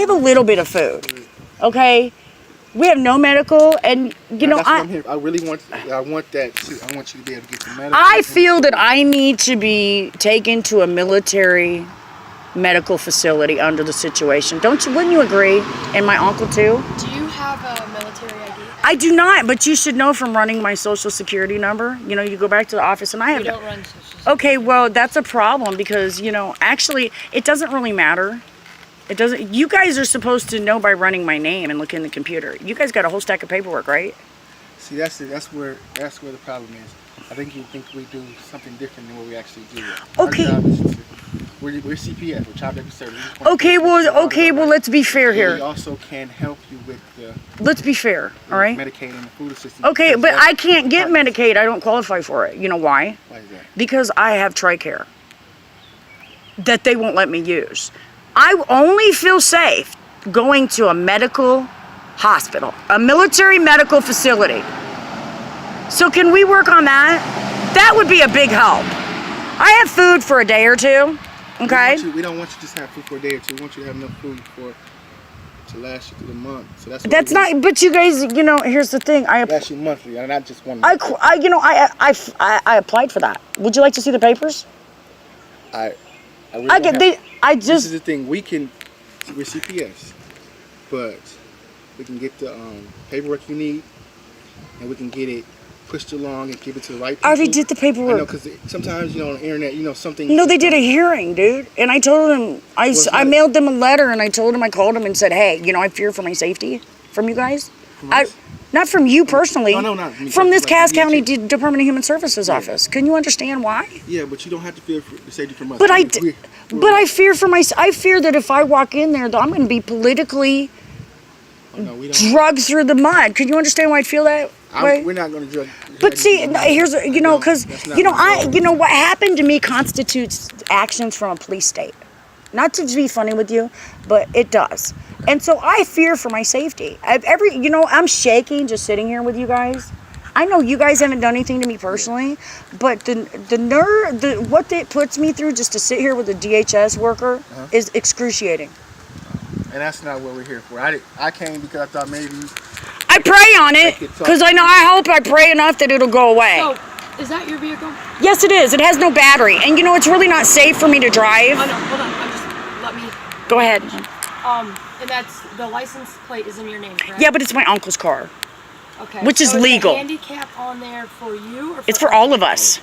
have a little bit of food. Okay? We have no medical, and you know, I really want that too. I want you to be able to get the medical. I feel that I need to be taken to a military medical facility under the situation. Wouldn't you agree? And my uncle too? Do you have a military ID? I do not, but you should know from running my social security number. You know, you go back to the office and I have. You don't run social security. Okay, well, that's a problem because, you know, actually, it doesn't really matter. It doesn't. You guys are supposed to know by running my name and look in the computer. You guys got a whole stack of paperwork, right? See, that's where the problem is. I think you think we do something different than what we actually do. Okay. We're CPS, we're child protective service. Okay, well, let's be fair here. We also can help you with the. Let's be fair, all right? Medicaid and the food assistance. Okay, but I can't get Medicaid. I don't qualify for it. You know why? Why is that? Because I have TRICARE that they won't let me use. I only feel safe going to a medical hospital, a military medical facility. So can we work on that? That would be a big help. I have food for a day or two, okay? We don't want you to just have food for a day or two. We want you to have enough food to last you through the month. So that's not. But you guys, you know, here's the thing. Last you monthly, and not just 1 month. I applied for that. Would you like to see the papers? This is the thing. We're CPS, but we can get the paperwork you need, and we can get it pushed along and give it to the right people. I already did the paperwork. I know, because sometimes, you know, on the internet, you know, something. No, they did a hearing, dude. And I told them, I mailed them a letter, and I told them, I called them and said, hey, you know, I fear for my safety from you guys. Not from you personally. No, not me. From this Cass County Department of Human Services office. Can you understand why? Yeah, but you don't have to fear for the safety from us. But I fear for I fear that if I walk in there, that I'm going to be politically drugged through the mud. Can you understand why I feel that way? We're not going to drug. But see, here's, you know, because, you know, what happened to me constitutes actions from a police state. Not to be funny with you, but it does. And so I fear for my safety. I'm shaking just sitting here with you guys. I know you guys haven't done anything to me personally, but what it puts me through just to sit here with a DHS worker is excruciating. And that's not what we're here for. I came because I thought maybe. I pray on it because I hope I pray enough that it'll go away. So, is that your vehicle? Yes, it is. It has no battery, and you know it's really not safe for me to drive. Oh no, hold on. Let me. Go ahead. And that's the license plate is in your name, correct? Yeah, but it's my uncle's car. Okay. Which is legal. Is the handicap on there for you or it's for all of us.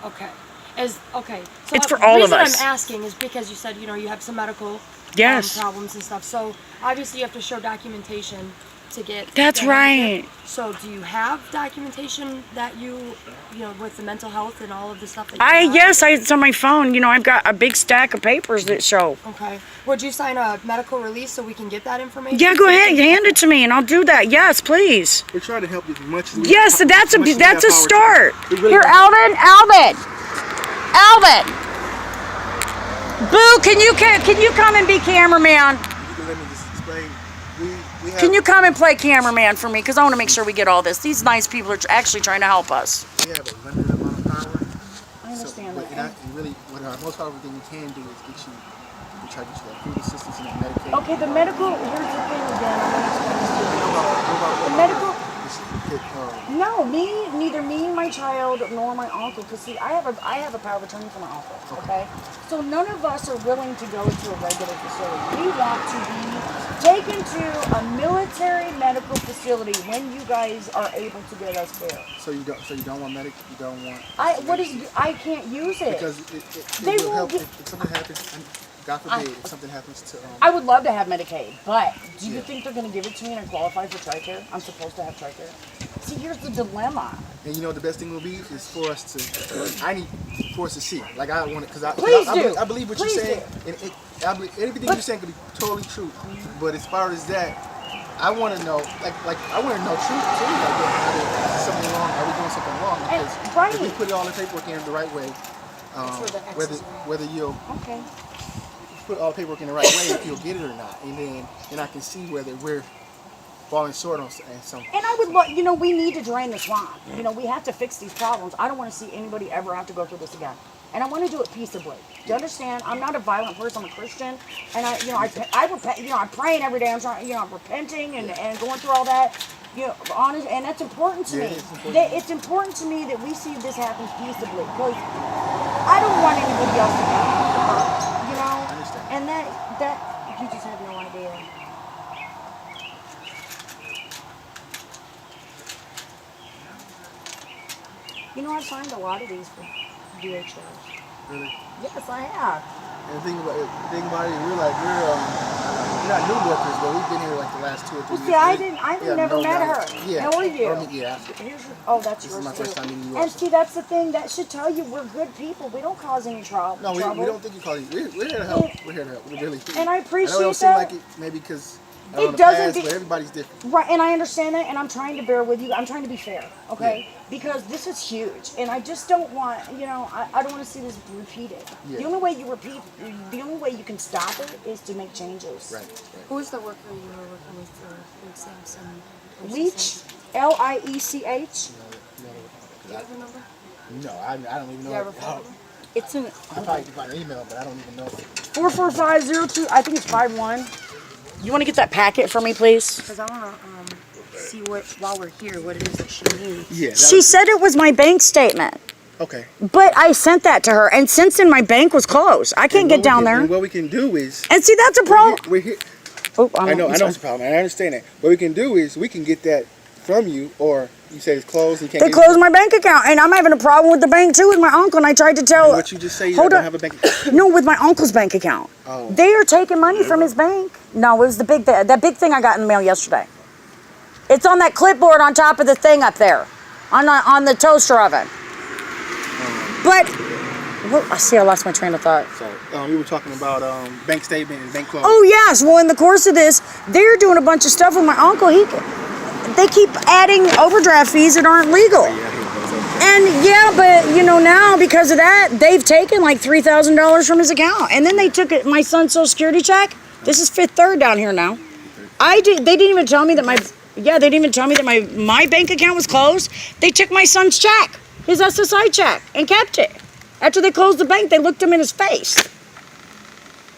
Okay. So it's for all of us. The reason I'm asking is because you said, you know, you have some medical problems and stuff. So obviously you have to show documentation to get. That's right. So do you have documentation that you know, with the mental health and all of the stuff that you have? Yes, it's on my phone. You know, I've got a big stack of papers that show. Okay. Would you sign a medical release so we can get that information? Yeah, go ahead. Hand it to me, and I'll do that. Yes, please. We're trying to help you as much as we Yes, that's a start. Really Here, Alvin. Boo, can you come and be cameraman? Let me just explain. Can you come and play cameraman for me? Because I want to make sure we get all this. These nice people are actually trying to help us. We have a limited amount of power. I understand that. What our most powerful thing we can do is get you. We try to get you that food assistance and that Medicaid. Okay, the medical. Here's the thing again. I'm going to explain this to you. The medical. No, neither me, my child, nor my uncle. Because see, I have a power of attorney for my uncle. Okay, so none of us are willing to go to a regular facility. We want to be taken to a military medical facility when you guys are able to get us there. So you don't want medic. You don't want. I can't use it because it will help if something happens. God forbid, if something happens to. I would love to have Medicaid, but do you think they're going to give it to me and I qualify for TRICARE? I'm supposed to have TRICARE. See, here's the dilemma. And you know what the best thing will be is for us to see. Like I want it because I believe what you're saying, and everything you're saying could be totally true. But as far as that, I want to know, like I want to know truth too. Like, is something wrong? Are we doing something wrong? Because if we put all the paperwork in the right way, whether you'll put all the paperwork in the right way, if you'll get it or not, and then I can see whether we're falling short on something. And I would, we need to drain the swamp. We have to fix these problems. I don't want to see anybody ever have to go through this again, and I want to do it peaceably. Do you understand? I'm not a violent person. I'm a Christian, and I repent. You know, I'm praying every day. I'm trying. You know, I'm repenting and going through all that. You know, honest, and that's important to me. It's important to me that we see this happen peaceably, because I don't want anybody else to get hurt. You know, and that you just have no idea. You know, I've signed a lot of these for DHS. Really? Yes, I have. And the thing about it, we're not new workers, but we've been here like the last 2 or 3 years. See, I've never met her. Yeah. How are you? That's this yours is my too. first time meeting you. And see, that's the thing. That should tell you we're good people. We don't cause any trouble. No, we don't think you call you. We're here to help. We're here to help. We really. And I appreciate I know it don't seem like it, maybe because it doesn't. But everybody's different. Right, and I understand that, and I'm trying to bear with you. I'm trying to be fair, okay? Yeah. Because this is huge, and I just don't want, you know, I don't want to see this repeated. Yeah. The only way you can stop it is to make changes. Right. Who was the worker you were working with for Samson? Leach, L-I-E-C-H. Do you have a number? No, I don't even know. You ever phone? It's an. I probably can find an email, but I don't even know. 44502. I think it's 51. You want to get that packet for me, please? Because I want to see while we're here, what it is that she needs. Yeah. She said it was my bank statement. Okay. But I sent that to her, and since then my bank was closed. I can't get down there. What we can do is. And see, that's a problem. We're here. Oh, I know it's a problem. I understand that. What we can do is we can get that from you, or you say it's closed. You can't. They closed my bank account, and I'm having a problem with the bank too, with my uncle. And I tried to tell. What you just say? You don't have a bank account? No, with my uncle's bank account. Oh. They are taking money from his bank. No, it was that big thing I got in the mail yesterday. It's on that clipboard on top of the thing up there, on the toaster oven. But I see, I lost my train of thought. So we were talking about bank statement and bank close. Oh yes. Well, in the course of this, they're doing a bunch of stuff with my uncle. They keep adding overdraft fees that aren't legal. And yeah, but you know, now because of that, they've taken like $3,000 from his account, and then they took my son's Social Security check. This is Fifth Third down here now. They didn't even tell me that my bank account was closed. They took my son's check, his SSI check, and kept it. After they closed the bank, they looked him in his face.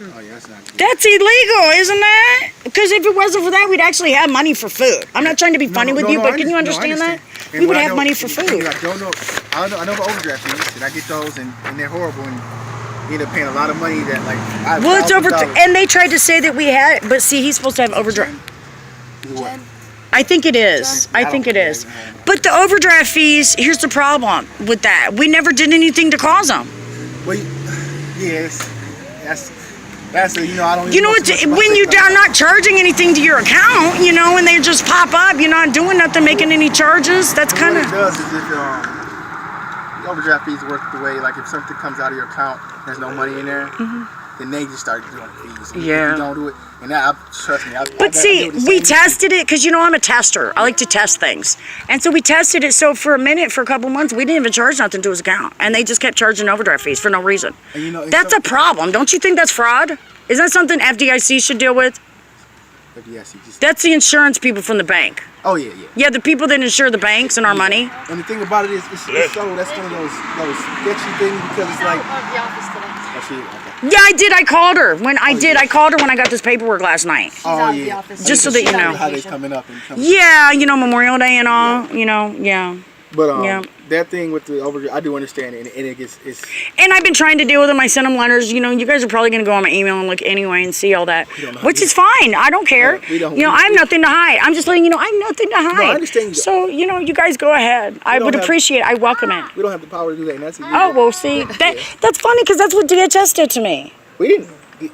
Oh, yeah, that's not good. That's illegal, isn't it? Because if it wasn't for that, we'd actually have money for food. I'm not trying to be funny with you, but can you understand that? We would have money for food. I know the overdraft fees, and I get those, and they're horrible, and you end up paying a lot of money that, well, it's over, and they tried to say that we had, but see, he's supposed to have overdraft. What? I think it is. I think it is. But the overdraft fees, here's the problem with that. We never did anything to cause them. Well, yes, that's a, you know, I don't. You know what? When you're not charging anything to your account, you know, and they just pop up, you're not doing nothing, making any charges. That's kind of. What it does is if the overdraft fees work the way, like if something comes out of your account, there's no money in there. Then they just start doing fees. And yeah. If you don't do it, and trust me. But see, we tested it because, you know, I'm a tester. I like to test things. And so we tested it. So for a couple months, we didn't even charge nothing to his account. And they just kept charging overdraft fees for no reason. And you know, that's a problem. Don't you think that's fraud? Is that something FDIC should deal with? That's the insurance people from the bank. Oh, yeah, yeah. Yeah, the people that insure the banks and our money. And the thing about it is, that's one of those sketchy things because it's like. The office today. Yeah, I did. I called her I called her when I got this paperwork last night. She's out of the office. Just so that you know. How they coming up yeah, you know, Memorial Day and all. You know, yeah. But that thing with the overdraft, I do understand it, and it's. And I've been trying to deal with them. I sent them letters. You know, you guys are probably going to go on my email and look anyway and see all that, which is fine. I don't care. I have nothing to hide. I'm just letting you know I have nothing to hide. No, I understand. So you know, you guys go ahead. I would appreciate it. I welcome it. We don't have the power to do that. And that's well, see, that's funny because that's what DHS did to me. We didn't.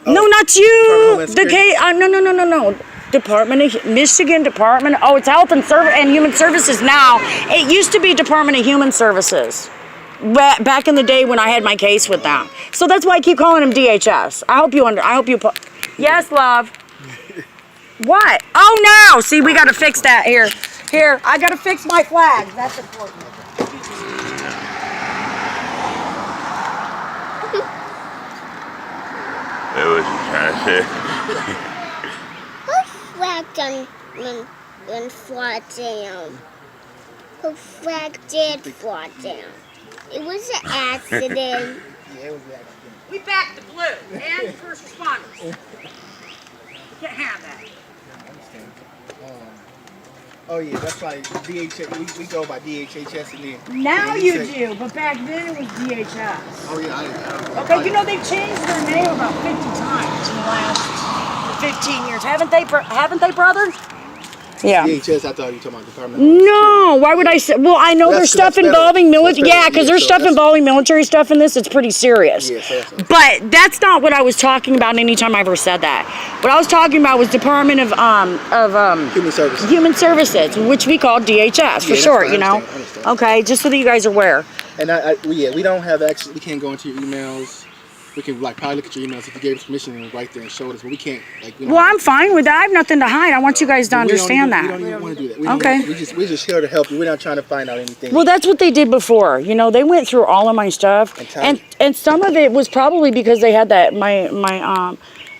No, not you. No. Department of Michigan Department. Oh, it's Health and Human Services now. It used to be Department of Human Services. Back in the day when I had my case with them. So that's why I keep calling them DHS. I hope you. Yes, love. What? Oh no! See, we got to fix that here. Here, I got to fix my flags. That's important. What was you trying to say? Who flag down? Who flag did fall down? It was an accident. Yeah, it was an accident. We back the blue and first responders. We can't have that. I understand. Oh yeah, that's like DHS. We go by DHHS and then. Now and you say, do, but back then it was DHS. Oh yeah, I Okay, you know they've changed their name about 50 times in the last 15 years, haven't they? Haven't they, brother? Yeah. DHS, I thought you were talking about Department. No, why would I say? Well, I know there's stuff involving military. Yeah, because there's stuff involving military stuff in this. It's pretty serious. Yeah, so but that's not what I was talking about anytime I ever said that. What I was talking about was Department of Human Services, which we call DHS for short. You know. Okay, just so that you guys are aware. And we don't have access. We can't go into your emails. We can probably look at your emails if you gave us permission and right there and showed us, but we can't. Well, I'm fine with that. I have nothing to hide. I want you guys to understand that. We don't even want to do that. Okay. We're just here to help you. We're not trying to find out anything. Well, that's what they did before. You know, they went through all of my stuff, and some of it was probably because they had that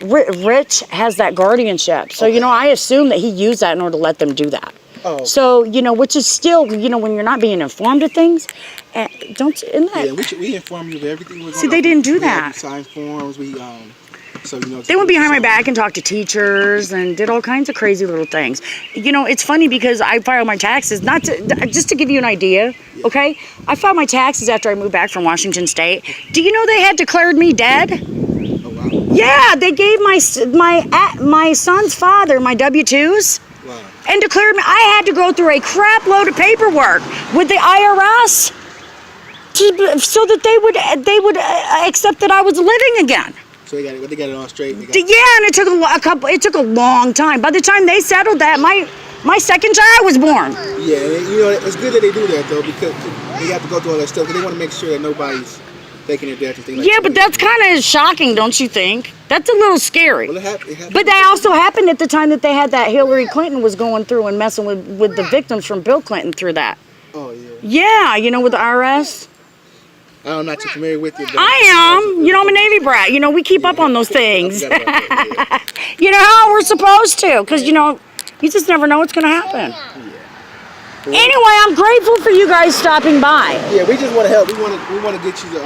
Rich has that guardianship. So you know, I assume that he used that in order to let them do that. Oh. So, you know, which is still, you know, when you're not being informed of things, isn't that? Yeah, we inform you of everything we're going. See, they didn't do that. We signed forms, so, you know. They went behind my back and talked to teachers and did all kinds of crazy little things. You know, it's funny because I filed my taxes, just to give you an idea, okay? I filed my taxes after I moved back from Washington State. Do you know they had declared me dead? Oh, wow. Yeah, they gave my son's father my W-2s. Wow. And declared me. I had to go through a crap load of paperwork with the IRS so that they would accept that I was living again. So they got it all straight. And it took a long time. By the time they settled that, my second child was born. Yeah, and you know it's good that they do that though because they have to go through all that stuff because they want to make sure that nobody's faking their death and things like that. Yeah, but that's kind of shocking, don't you think? That's a little scary. Well, it happened. But that also happened at the time that they had that Hillary Clinton was going through and messing with the victims from Bill Clinton through that. Oh, yeah. Yeah, you know, with the IRS. I'm not too familiar with it. I am. You know, I'm a Navy brat. You know, we keep up on those things. I forgot about that, yeah. You know how we're supposed to, because, you know, you just never know what's going to happen. Yeah. Anyway, I'm grateful for you guys stopping by. Yeah, we just want to help. We want to get you the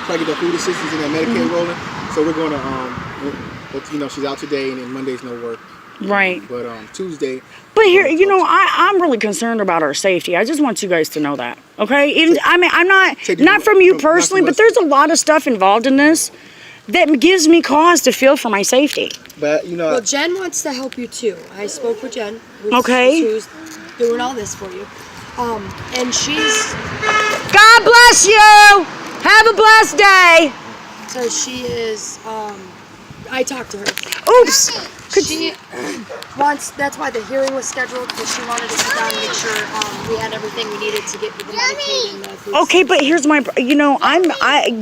try to get the food assistance and that Medicaid rolling. So we're going to you know, she's out today and then Monday's no work. Right. But Tuesday. But here, you know, I'm really concerned about our safety. I just want you guys to know that, okay? Even, I mean, I'm not from you personally, but there's a lot of stuff involved in this that gives me cause to feel for my safety. But you know. Well, Jen wants to help you too. I spoke with Jen. Who's doing all this for you, and she's. God bless you. Have a blessed day. So she is. I talked to her. Oops. She wants. That's why the hearing was scheduled, because she wanted to sit down and make sure we had everything we needed to get with the Medicaid and the food. Okay, but here's my. You know,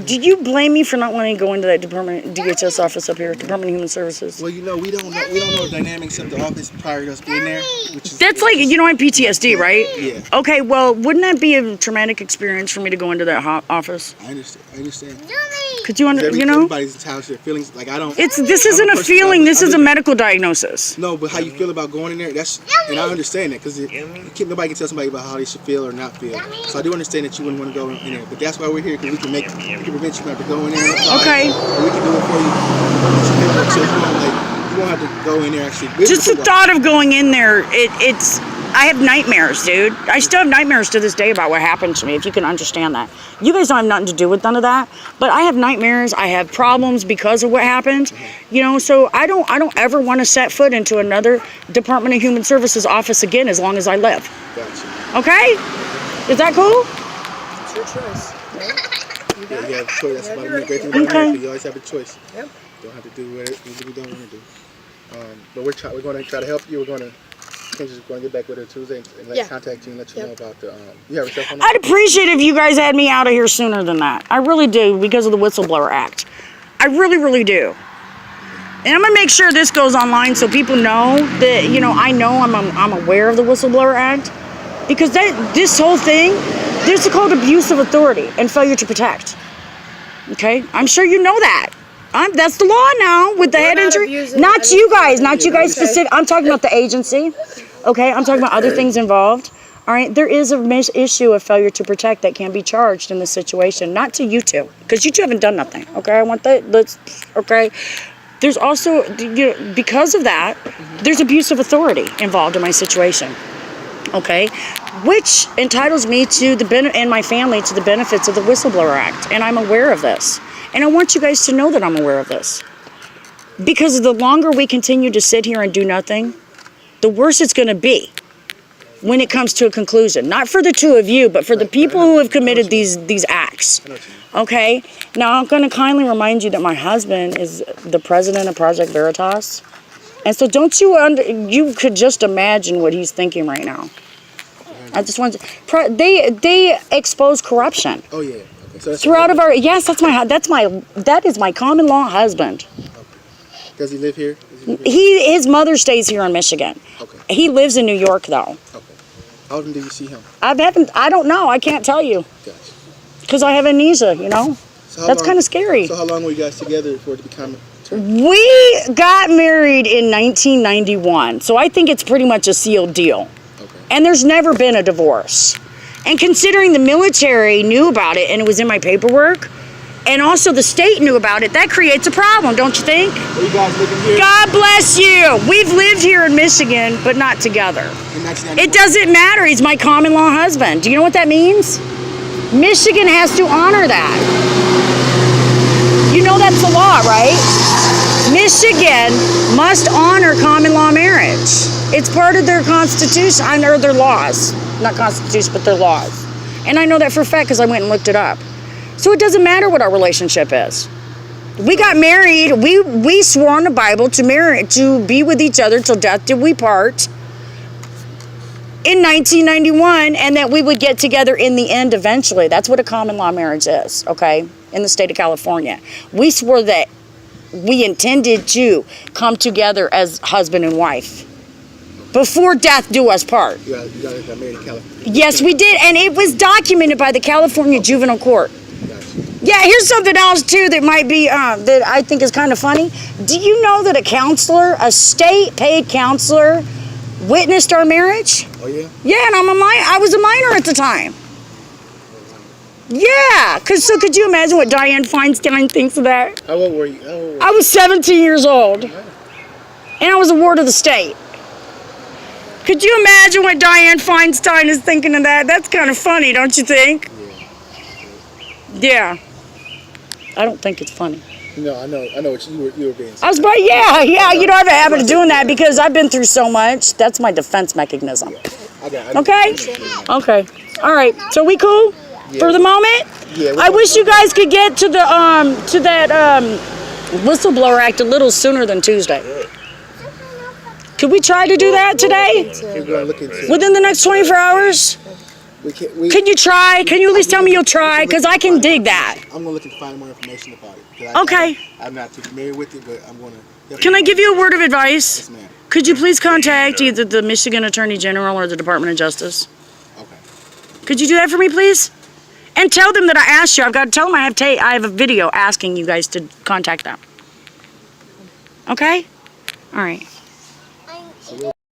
did you blame me for not wanting to go into that DHS office up here, Department of Human Services? Well, you know, we don't know the dynamics of the office prior to us being there. That's like, you know, I'm PTSD, right? Yeah. Okay, well, wouldn't that be a traumatic experience for me to go into that office? I understand. Could you you know? Everybody's entitled to their feelings. Like I don't. This isn't a feeling. This is a medical diagnosis. No, but how you feel about going in there, and I understand that because nobody can tell somebody about how they should feel or not feel. So I do understand that you wouldn't want to go in there, but that's why we're here, because we can prevent you from going in there. Okay. And we can do it for you. So you won't have to go in there actually. Just the thought of going in there, it's. I have nightmares, dude. I still have nightmares to this day about what happened to me, if you can understand that. You guys don't have nothing to do with none of that, but I have nightmares. I have problems because of what happened. You know, so I don't ever want to set foot into another Department of Human Services office again as long as I live. Gotcha. Okay? Is that cool? It's your choice. Right? You have a choice. That's about the great thing about America. You always have a choice. Yep. You don't have to do what you don't want to do. But we're going to try to help you. We're going to. Kendra's going to get back with her Tuesday and contact you and let you know about the. You have a cell phone number? I'd appreciate if you guys had me out of here sooner than that. I really do, because of the Whistleblower Act. I really, really do. And I'm gonna make sure this goes online so people know that, you know, I'm aware of the Whistleblower Act, because this whole thing, this is called abuse of authority and failure to protect. Okay, I'm sure you know that. That's the law now with the head injury. Not you guys specific. I'm talking about the agency. Okay, I'm talking about other things involved. All right, there is a issue of failure to protect that can be charged in this situation. Not to you two, because you two haven't done nothing. Okay, I want that. Okay. There's also, because of that, there's abuse of authority involved in my situation. Okay, which entitles me to and my family to the benefits of the Whistleblower Act, and I'm aware of this. And I want you guys to know that I'm aware of this. Because the longer we continue to sit here and do nothing, the worse it's going to be when it comes to a conclusion. Not for the two of you, but for the people who have committed these acts. Okay? Now, I'm going to kindly remind you that my husband is the president of Project Veritas. And so don't you could just imagine what he's thinking right now. I just want to, they expose corruption. Oh yeah. Okay. So throughout of our, yes, that is my common law husband. Okay. Does he live here? His mother stays here in Michigan. Okay. He lives in New York though. Okay. How often do you see him? I don't know. I can't tell you. Gotcha. Because I have amnesia, you know. So that's kind of scary. So how long were you guys together for it to become? We got married in 1991, so I think it's pretty much a sealed deal. Okay. And there's never been a divorce. And considering the military knew about it and it was in my paperwork, and also the state knew about it, that creates a problem, don't you think? Are you guys living here? God bless you. We've lived here in Michigan, but not together. It doesn't matter. He's my common law husband. Do you know what that means? Michigan has to honor that. You know that's the law, right? Michigan must honor common law marriage. It's part of their constitution, or their laws. Not constitution, but their laws. And I know that for a fact because I went and looked it up. So it doesn't matter what our relationship is. We got married, we swore on the Bible to be with each other till death did we part in 1991, and that we would get together in the end eventually. That's what a common law marriage is, okay, in the state of California. We swore that we intended to come together as husband and wife before death do us part. You guys got married in California? Yes, we did, and it was documented by the California Juvenile Court. Yeah, here's something else too that might be that I think is kind of funny. Do you know that a state-paid counselor, witnessed our marriage? Oh yeah. Yeah, and I was a minor at the time. Yeah, so could you imagine what Dianne Feinstein thinks of that? How old were you? I was 17 years old, and I was a ward of the state. Could you imagine what Dianne Feinstein is thinking of that? That's kind of funny, don't you think? Yeah. I don't think it's funny. No, I know what you were being. I was, yeah. You know, I have a habit of doing that because I've been through so much. That's my defense mechanism. Okay. Okay. All right. So we cool for the moment? Yeah. I wish you guys could get to that Whistleblower Act a little sooner than Tuesday. Could we try to do that today? Within the next 24 hours? Can you try? Can you at least tell me you'll try? Because I can dig that. I'm going to look and find more information about it. Okay. I'm not too familiar with it, but I'm going to... Can I give you a word of advice? Yes, ma'am. Could you please contact either the Michigan Attorney General or the Department of Justice? Okay. Could you do that for me, please? And tell them that I asked you. I've got to tell them I have a video asking you guys to contact them. Okay? All right.